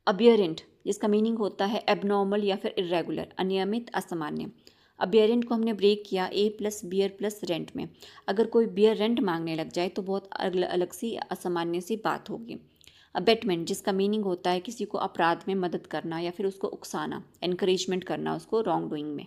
अबियरेंट, जिसका मीनिंग होता है एबनॉर्मल या फिर इरेगुलर, अनियमित, असामान्य। अबियरेंट को हमने ब्रेक किया ए प्लस बियर प्लस रेंट में। अगर कोई बियर रेंट मांगने लग जाए तो बहुत अलग सी असामान्य सी बात होगी। अबेटमेंट, जिसका मीनिंग होता है किसी को अपराध में मदद करना या फिर उसको उकसाना, एनकरेजमेंट करना उसको रॉन्ग डूइंग में।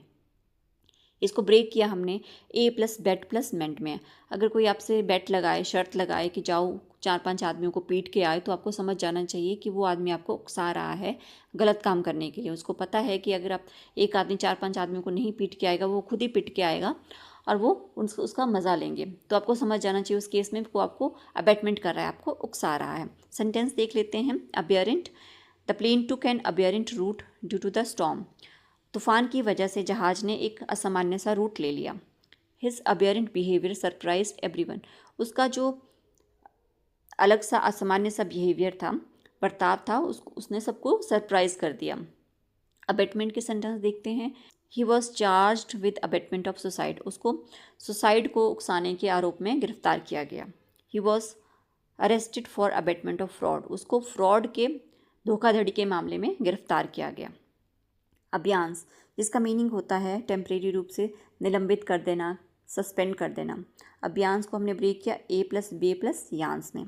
इसको ब्रेक किया हमने ए प्लस बेट प्लस मेंट में। अगर कोई आपसे बेट लगाए, शर्त लगाए कि जाओ 4-5 आदमियों को पीट के आए, तो आपको समझ जाना चाहिए कि वो आदमी आपको उकसा रहा है गलत काम करने के लिए। उसको पता है कि अगर आप एक आदमी 4-5 आदमियों को नहीं पीट के आएगा, वो खुद ही पीट के आएगा और वो उसका मज़ा लेंगे। तो आपको समझ जाना चाहिए उस केस में वो आपको अबेटमेंट कर रहा है, आपको उकसा रहा है। सेंटेंस देख लेते हैं। Aberrant, the plane took an aberrant route due to the storm. तूफान की वजह से जहाज ने एक असामान्य सा रूट ले लिया। His aberrant behaviour surprised everyone. उसका जो अलग सा असामान्य सा बिहेवियर था, बर्ताव था, उसने सबको सरप्राइज कर दिया। अबेटमेंट के सेंटेंस देखते हैं। He was charged with abetment of suicide. उसको सुसाइड को उकसाने के आरोप में गिरफ्तार किया गया। He was arrested for abetment of fraud. उसको फ्रॉड के, धोखाधड़ी के मामले में गिरफ्तार किया गया। अबियांस, जिसका मीनिंग होता है टेम्परेरी रूप से निलंबित कर देना, सस्पेंड कर देना। अबियांस को हमने ब्रेक किया ए प्लस बे प्लस यांस में।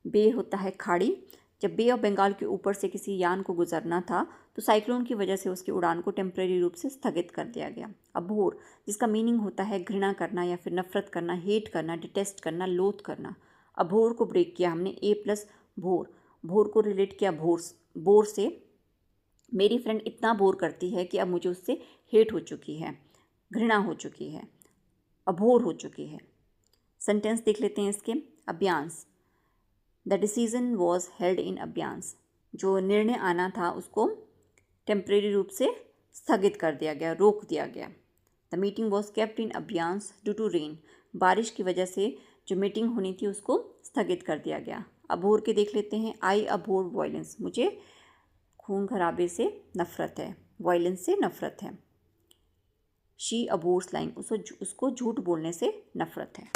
बे होता है खाड़ी। जब बे ऑफ बंगाल के ऊपर से किसी यान को गुजरना था तो साइक्लोन की वजह से उसकी उड़ान को टेम्परेरी रूप से स्थगित कर दिया गया। अभोर, जिसका मीनिंग होता है घृणा करना या फिर नफरत करना, हेट करना, डिटेस्ट करना, लोथ करना। अभोर को ब्रेक किया हमने ए प्लस भोर। भोर को रिलेट किया बोर से। मेरी फ्रेंड इतना बोर करती है कि अब मुझे उससे हेट हो चुकी है, घृणा हो चुकी है, अभोर हो चुकी है। सेंटेंस देख लेते हैं इसके। Abeyance, the decision was held in abeyance. जो निर्णय आना था उसको टेम्परेरी रूप से स्थगित कर दिया गया, रोक दिया गया। The meeting was kept in abeyance due to rain. बारिश की वजह से जो मीटिंग होनी थी उसको स्थगित कर दिया गया। अभोर के देख लेते हैं। आई अभोर वायलेंस। मुझे खून खराबे से नफरत है, वायलेंस से नफरत है। She abhors lying. उसको झूठ बोलने से नफरत है।